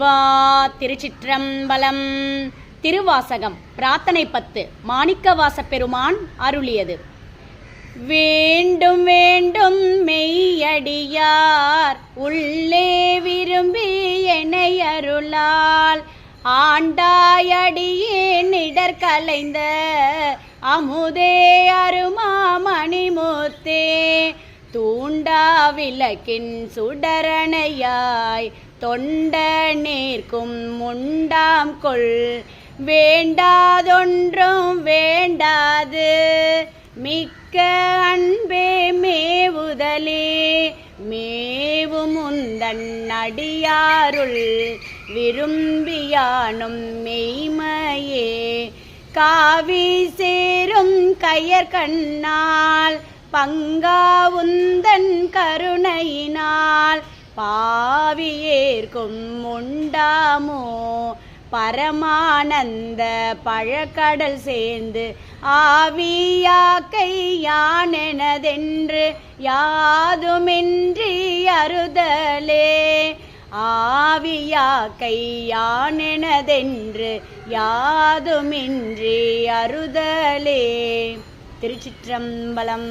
வா திருச்சிற்றம்பலம். திருவாசகம் பிரார்த்தனை 10 மாணிக்கவாசப் பெருமான் அருளியது. வேண்டும் வேண்டும் மெய்யடியார் உள்ளே விரும்பி என்னை அருளால் ஆண்டாயடியே நிடர் கலைந்த அமுதே அருமாமணிமுத்தே தூண்டா விளக்கின் சுடரணையாய் தொண்ட நேர்க்கும் முண்டாம் கொள் வேண்டாதொன்றும் வேண்டாது மிக்க அன்பே மேவுதலே மேவும் உந்தன் அடியாருள் விரும்பியானும் மெய்மையே காவி சேரும் கயற்கண்ணால் பங்கா உந்தன் கருணையினால் பாவியேற்கும் உண்டாமோ பரமானந்த பழக்கடல் சேர்ந்து ஆவியாக்கை யானெனதென்று யாதுமின்றி அறுதலே ஆவியாக்கை யானெனதென்று யாதுமின்றி அறுதலே. திருச்சிற்றம்பலம்.